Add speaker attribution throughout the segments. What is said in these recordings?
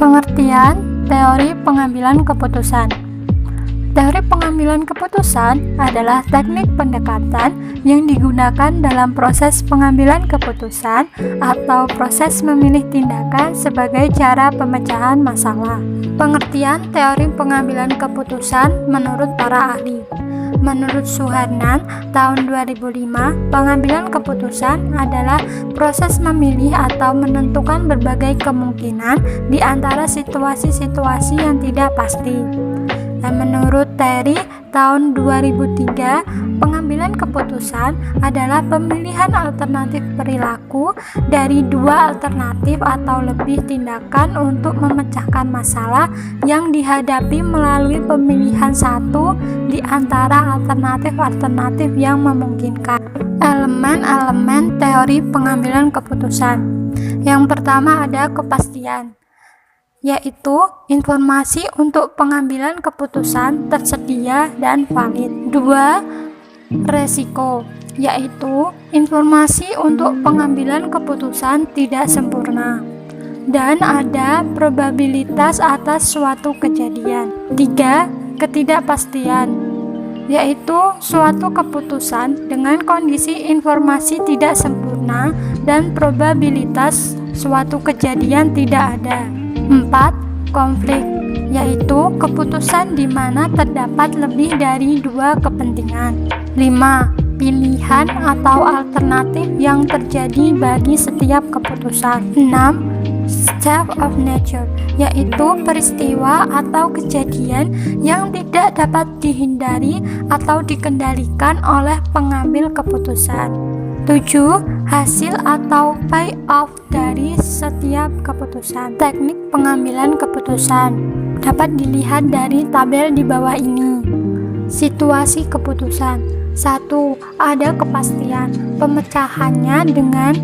Speaker 1: Pengertian teori pengambilan keputusan. Teori pengambilan keputusan adalah teknik pendekatan yang digunakan dalam proses pengambilan keputusan atau proses memilih tindakan sebagai cara pemecahan masalah. Pengertian teori pengambilan keputusan menurut para ahli. Menurut Suharnan, tahun 2005, pengambilan keputusan adalah proses memilih atau menentukan berbagai kemungkinan di antara situasi-situasi yang tidak pasti. Dan menurut Terry, tahun 2003, pengambilan keputusan adalah pemilihan alternatif perilaku dari dua alternatif atau lebih tindakan untuk memecahkan masalah yang dihadapi melalui pemilihan satu di antara alternatif-alternatif yang memungkinkan. Elemen-elemen teori pengambilan keputusan. Yang pertama ada kepastian, yaitu informasi untuk pengambilan keputusan tersedia dan valid. 2. Resiko, yaitu informasi untuk pengambilan keputusan tidak sempurna dan ada probabilitas atas suatu kejadian. 3. Ketidakpastian, yaitu suatu keputusan dengan kondisi informasi tidak sempurna dan probabilitas suatu kejadian tidak ada. 4. Konflik, yaitu keputusan di mana terdapat lebih dari dua kepentingan. 5. Pilihan atau alternatif yang terjadi bagi setiap keputusan. 6. State of nature, yaitu peristiwa atau kejadian yang tidak dapat dihindari atau dikendalikan oleh pengambil keputusan. 7. Hasil atau payoff dari setiap keputusan. Teknik pengambilan keputusan dapat dilihat dari tabel di bawah ini. Situasi keputusan. 1. Ada kepastian. Pemecahannya dengan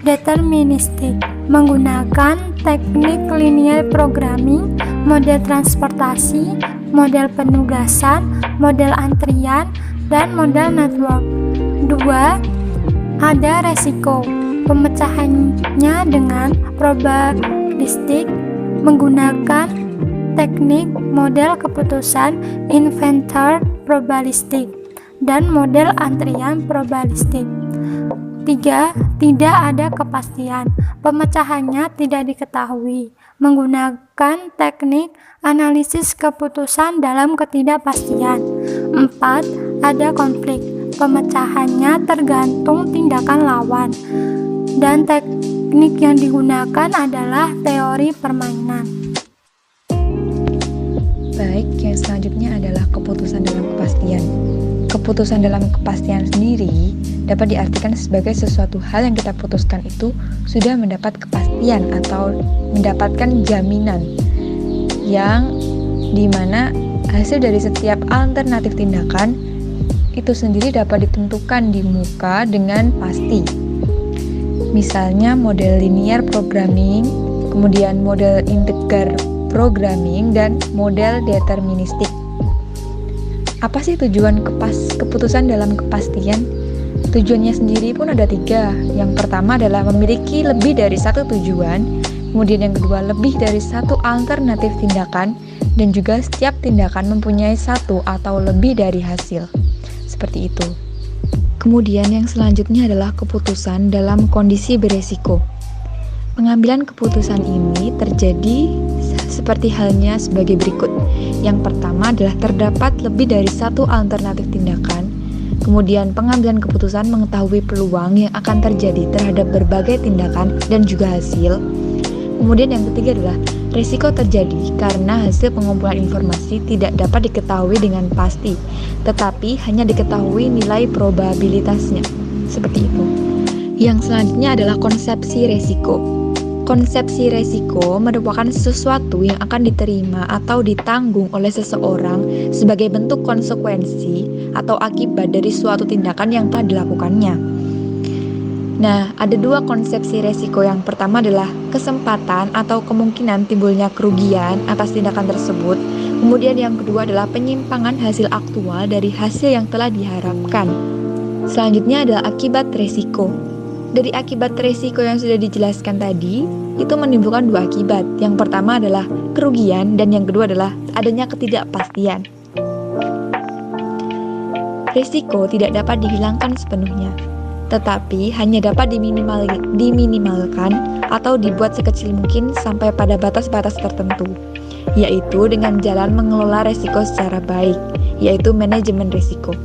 Speaker 1: deterministik menggunakan teknik linear programming, model transportasi, model penugasan, model antrian, dan model network. 2. Ada resiko. Pemecahannya dengan probabilistik menggunakan teknik model keputusan inventor probabilistik dan model antrian probabilistik. 3. Tidak ada kepastian. Pemecahannya tidak diketahui menggunakan teknik analisis keputusan dalam ketidakpastian. 4. Ada konflik. Pemecahannya tergantung tindakan lawan dan teknik yang digunakan adalah teori permainan.
Speaker 2: Baik, yang selanjutnya adalah keputusan dalam kepastian. Keputusan dalam kepastian sendiri dapat diartikan sebagai sesuatu hal yang kita putuskan itu sudah mendapat kepastian atau mendapatkan jaminan yang dimana hasil dari setiap alternatif tindakan itu sendiri dapat ditentukan di muka dengan pasti. Misalnya model linear programming, kemudian model integer programming, dan model deterministik. Apa sih tujuan keputusan dalam kepastian? Tujuannya sendiri pun ada 3. Yang pertama adalah memiliki lebih dari satu tujuan, kemudian yang kedua lebih dari satu alternatif tindakan, dan juga setiap tindakan mempunyai satu atau lebih dari hasil. Seperti itu. Kemudian yang selanjutnya adalah keputusan dalam kondisi beresiko. Pengambilan keputusan ini terjadi seperti halnya sebagai berikut. Yang pertama adalah terdapat lebih dari satu alternatif tindakan. Kemudian pengambilan keputusan mengetahui peluang yang akan terjadi terhadap berbagai tindakan dan juga hasil. Kemudian yang ketiga adalah risiko terjadi karena hasil pengumpulan informasi tidak dapat diketahui dengan pasti, tetapi hanya diketahui nilai probabilitasnya. Seperti itu. Yang selanjutnya adalah konsepsi resiko. Konsepsi resiko merupakan sesuatu yang akan diterima atau ditanggung oleh seseorang sebagai bentuk konsekuensi atau akibat dari suatu tindakan yang telah dilakukannya. Nah, ada 2 konsepsi resiko. Yang pertama adalah kesempatan atau kemungkinan timbulnya kerugian atas tindakan tersebut. Kemudian yang kedua adalah penyimpangan hasil aktual dari hasil yang telah diharapkan. Selanjutnya adalah akibat resiko. Dari akibat resiko yang sudah dijelaskan tadi, itu menimbulkan dua akibat. Yang pertama adalah kerugian dan yang kedua adalah adanya ketidakpastian. Risiko tidak dapat dihilangkan sepenuhnya, tetapi hanya dapat diminimalkan atau dibuat sekecil mungkin sampai pada batas-batas tertentu, yaitu dengan jalan mengelola risiko secara baik, yaitu manajemen risiko.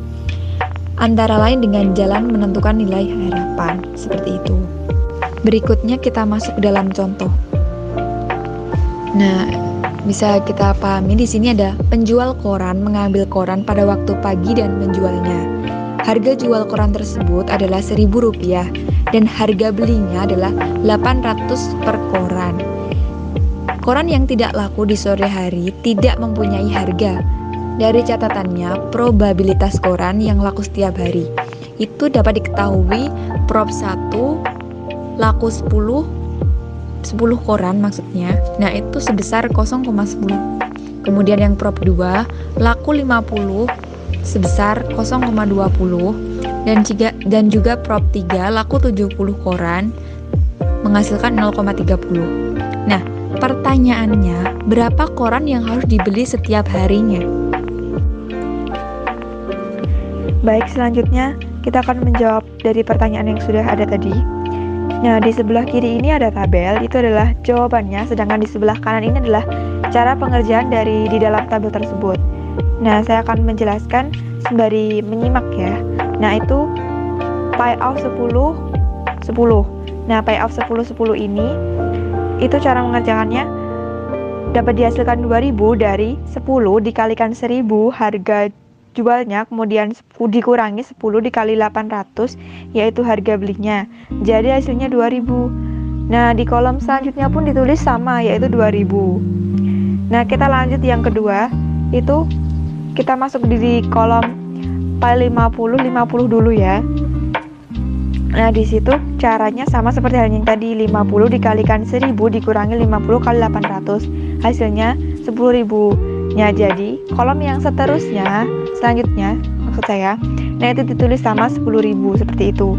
Speaker 2: Antara lain dengan jalan menentukan nilai harapan, seperti itu. Berikutnya kita masuk ke dalam contoh. Nah, bisa kita pahami di sini ada penjual koran mengambil koran pada waktu pagi dan menjualnya. Harga jual koran tersebut adalah Rp1.000 dan harga belinya adalah 800 per koran. Koran yang tidak laku di sore hari tidak mempunyai harga. Dari catatannya, probabilitas koran yang laku setiap hari itu dapat diketahui prop 1 laku 10 koran maksudnya. Nah, itu sebesar 0,10. Kemudian yang prop 2 laku 50 sebesar 0,20 dan juga prop 3 laku 70 koran menghasilkan 0,30. Nah, pertanyaannya, berapa koran yang harus dibeli setiap harinya?
Speaker 3: Baik, selanjutnya kita akan menjawab dari pertanyaan yang sudah ada tadi. Nah, di sebelah kiri ini ada tabel, itu adalah jawabannya, sedangkan di sebelah kanan ini adalah cara pengerjaan di dalam tabel tersebut. Nah, saya akan menjelaskan sembari menyimak ya. Nah, itu pi of 10. Nah, pi of 10 ini itu cara mengerjakannya dapat dihasilkan 2000 dari 10 dikalikan 1000 harga jualnya, kemudian dikurangi 10 dikali 800 yaitu harga belinya, jadi hasilnya 2000. Nah, di kolom selanjutnya pun ditulis sama, yaitu 2000. Nah, kita lanjut yang kedua, itu kita masuk di kolom pi 50 dulu ya. Nah, di situ caranya sama seperti halnya yang tadi, 50 dikalikan 1000 dikurangi 50 kali 800 hasilnya 10.000. Nah, jadi kolom yang selanjutnya maksud saya, nah itu ditulis sama 10.000 seperti itu.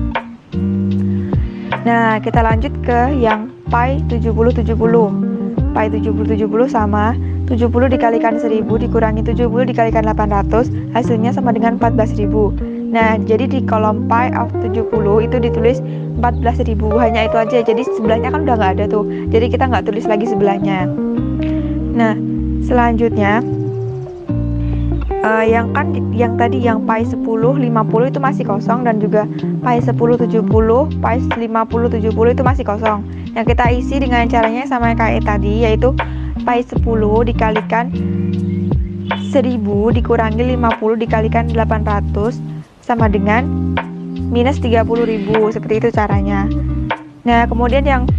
Speaker 3: Nah, kita lanjut ke yang pi 70. Pi 70 sama 70 dikalikan 1000 dikurangi 70 dikalikan 800 hasilnya sama dengan 14.000. Nah, jadi di kolom pi of 70 itu ditulis 14.000, hanya itu aja. Jadi sebelahnya kan udah nggak ada tuh, jadi kita nggak tulis lagi sebelahnya. Nah, selanjutnya yang tadi yang pi 10 50 itu masih kosong, dan juga pi 10 70 pi 50 70 itu masih kosong. Yang kita isi dengan caranya sama kayak tadi, yaitu pi 10 dikalikan 1000 dikurangi 50 dikalikan 800 sama dengan minus 30.000, seperti itu caranya. Nah, kemudian yang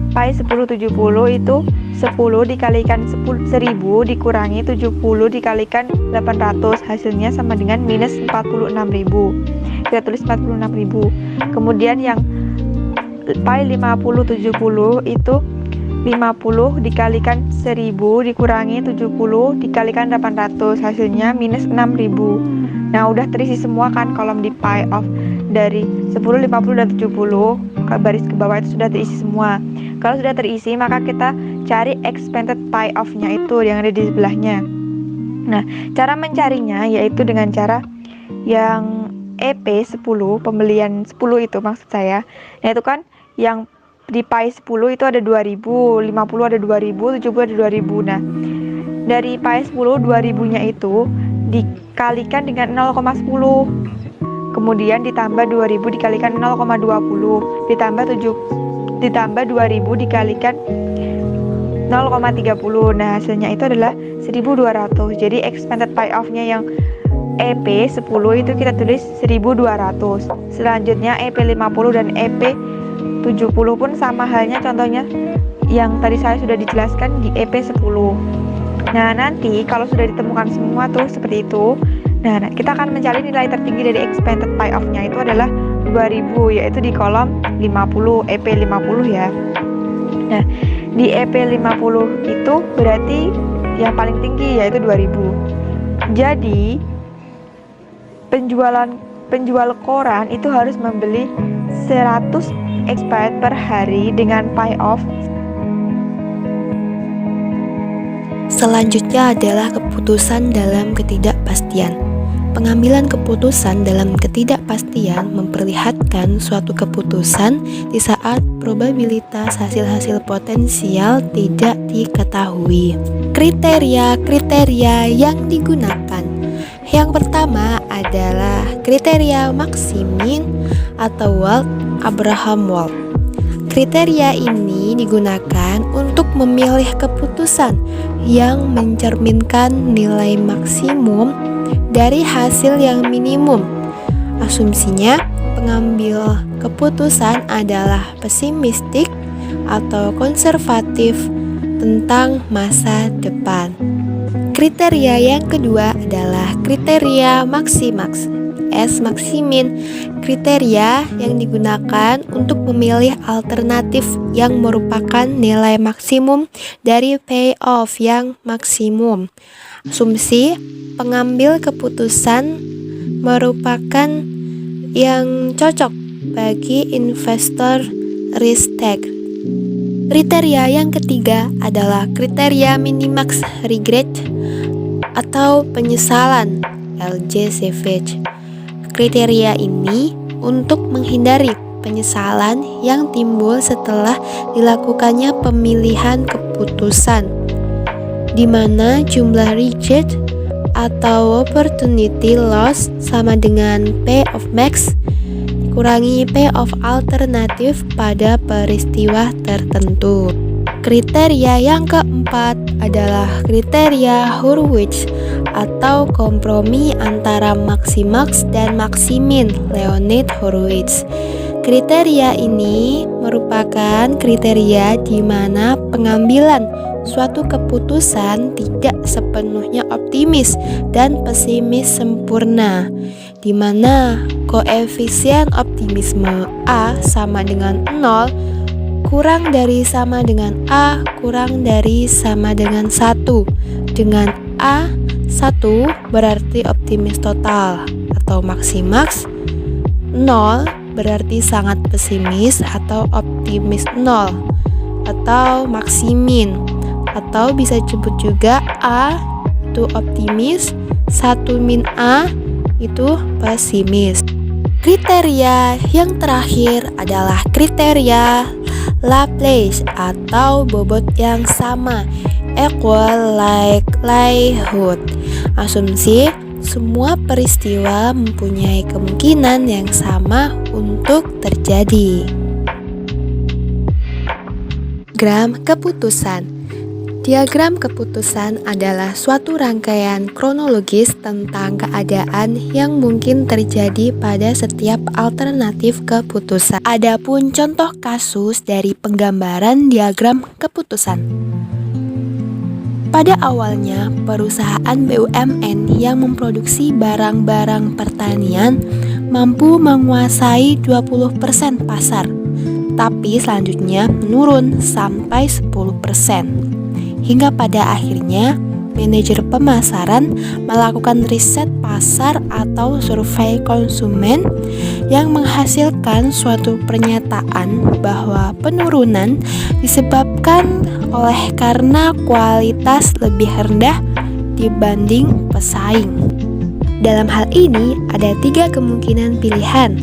Speaker 3: pi 10 70 itu 10 dikalikan 1000 dikurangi 70 dikalikan 800 hasilnya sama dengan minus 46.000. Kita tulis 46.000. Kemudian yang pi 50 70 itu 50 dikalikan 1000 dikurangi 70 dikalikan 800 hasilnya minus 6.000. Nah, udah terisi semua kan kolom di pi of dari 10, 50 dan 70, baris ke bawah itu sudah terisi semua. Kalau sudah terisi, maka kita cari expanded pi of-nya itu yang ada di sebelahnya. Nah, cara mencarinya yaitu dengan cara yang EP 10, pembelian 10 itu maksud saya. Nah, itu kan yang di pi 10 itu ada 2000, 50 ada 2000, 70 ada 2000. Nah, dari pi 10 2000-nya itu dikalikan dengan 0,10. Kemudian ditambah 2000 dikalikan 0,20, ditambah 2000 dikalikan 0,30. Nah, hasilnya itu adalah 1200. Jadi expanded pi of-nya yang EP 10 itu kita tulis 1200. Selanjutnya EP 50 dan EP 70 pun sama halnya, contohnya yang tadi saya sudah dijelaskan di EP 10. Nah, nanti kalau sudah ditemukan semua tuh seperti itu, nah kita akan mencari nilai tertinggi dari expanded pi of-nya itu adalah 2000, yaitu di kolom 50, EP 50 ya. Nah, di EP 50 itu berarti yang paling tinggi yaitu 2000. Jadi penjual koran itu harus membeli 100 expired per hari dengan pay off.
Speaker 4: Selanjutnya adalah keputusan dalam ketidakpastian. Pengambilan keputusan dalam ketidakpastian memperlihatkan suatu keputusan di saat probabilitas hasil-hasil potensial tidak diketahui. Kriteria-kriteria yang digunakan. Yang pertama adalah kriteria Maximin atau Wald-Abraham Wald. Kriteria ini digunakan untuk memilih keputusan yang mencerminkan nilai maksimum dari hasil yang minimum. Asumsinya, pengambil keputusan adalah pesimistik atau konservatif tentang masa depan. Kriteria yang kedua adalah kriteria Maximax, S. Maximin. Kriteria yang digunakan untuk memilih alternatif yang merupakan nilai maksimum dari payoff yang maksimum. Asumsi pengambil keputusan merupakan yang cocok bagi investor risk take. Kriteria yang ketiga adalah kriteria minimax regret atau penyesalan, LJ Savage. Kriteria ini untuk menghindari penyesalan yang timbul setelah dilakukannya pemilihan keputusan, di mana jumlah regret atau opportunity loss sama dengan P of max dikurangi P of alternatif pada peristiwa tertentu. Kriteria yang keempat adalah kriteria Hurwitz atau kompromi antara Maximax dan Maximin, Leonid Hurwitz. Kriteria ini merupakan kriteria di mana pengambilan suatu keputusan tidak sepenuhnya optimis dan pesimis sempurna, di mana koefisien optimisme A sama dengan 0, kurang dari sama dengan A, kurang dari sama dengan 1, dengan A 1 berarti optimis total atau maximax, 0 berarti sangat pesimis atau optimis 0 atau maximin, atau bisa disebut juga A itu optimis, 1 min A itu pesimis. Kriteria yang terakhir adalah kriteria Laplace atau bobot yang sama, equal likelihood. Asumsi semua peristiwa mempunyai kemungkinan yang sama untuk terjadi. Diagram keputusan. Diagram keputusan adalah suatu rangkaian kronologis tentang keadaan yang mungkin terjadi pada setiap alternatif keputusan. Adapun contoh kasus dari penggambaran diagram keputusan. Pada awalnya, perusahaan BUMN yang memproduksi barang-barang pertanian mampu menguasai 20% pasar, tapi selanjutnya menurun sampai 10%. Hingga pada akhirnya, manajer pemasaran melakukan riset pasar atau survei konsumen yang menghasilkan suatu pernyataan bahwa penurunan disebabkan oleh karena kualitas lebih rendah dibanding pesaing. Dalam hal ini, ada 3 kemungkinan pilihan.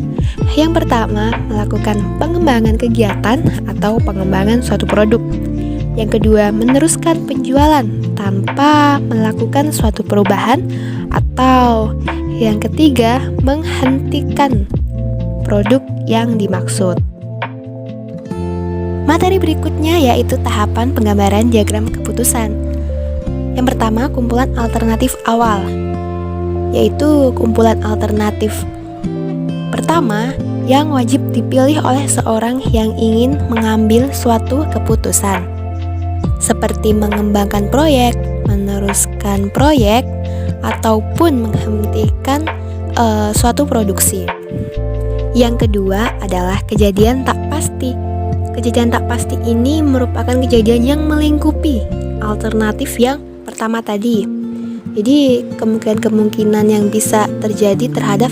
Speaker 4: Yang pertama, melakukan pengembangan kegiatan atau pengembangan suatu produk. Yang kedua, meneruskan penjualan tanpa melakukan suatu perubahan. Atau yang ketiga, menghentikan produk yang dimaksud. Materi berikutnya yaitu tahapan penggambaran diagram keputusan. Yang pertama, kumpulan alternatif awal, yaitu kumpulan alternatif pertama yang wajib dipilih oleh seorang yang ingin mengambil suatu keputusan, seperti mengembangkan proyek, meneruskan proyek, ataupun menghentikan suatu produksi. Yang kedua adalah kejadian tak pasti. Kejadian tak pasti ini merupakan kejadian yang melingkupi alternatif yang pertama tadi. Jadi kemungkinan-kemungkinan yang bisa terjadi terhadap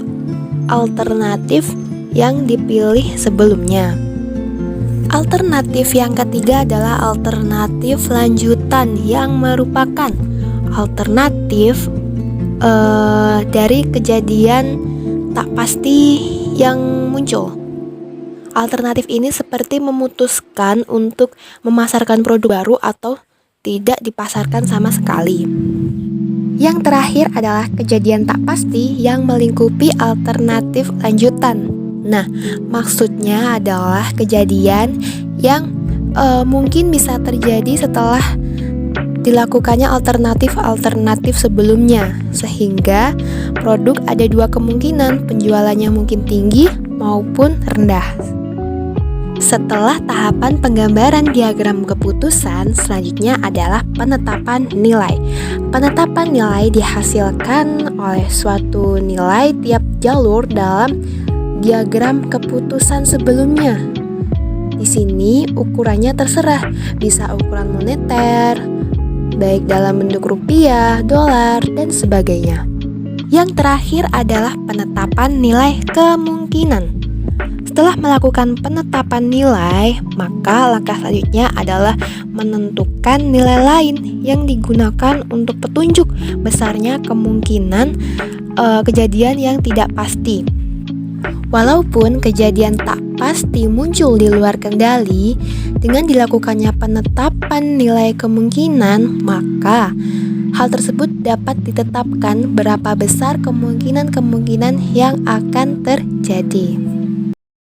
Speaker 4: alternatif yang dipilih sebelumnya. Alternatif yang ketiga adalah alternatif lanjutan yang merupakan alternatif dari kejadian tak pasti yang muncul. Alternatif ini seperti memutuskan untuk memasarkan produk baru atau tidak dipasarkan sama sekali. Yang terakhir adalah kejadian tak pasti yang melingkupi alternatif lanjutan. Nah, maksudnya adalah kejadian yang mungkin bisa terjadi setelah dilakukannya alternatif sebelumnya, sehingga produk ada dua kemungkinan, penjualannya mungkin tinggi maupun rendah. Setelah tahapan penggambaran diagram keputusan, selanjutnya adalah penetapan nilai. Penetapan nilai dihasilkan oleh suatu nilai tiap jalur dalam diagram keputusan sebelumnya. Di sini ukurannya terserah, bisa ukuran moneter, baik dalam bentuk rupiah, dolar, dan sebagainya. Yang terakhir adalah penetapan nilai kemungkinan. Setelah melakukan penetapan nilai, maka langkah selanjutnya adalah menentukan nilai lain yang digunakan untuk petunjuk besarnya kemungkinan kejadian yang tidak pasti. Walaupun kejadian tak pasti muncul di luar kendali, dengan dilakukannya penetapan nilai kemungkinan, maka hal tersebut dapat ditetapkan berapa besar kemungkinan-kemungkinan yang akan terjadi.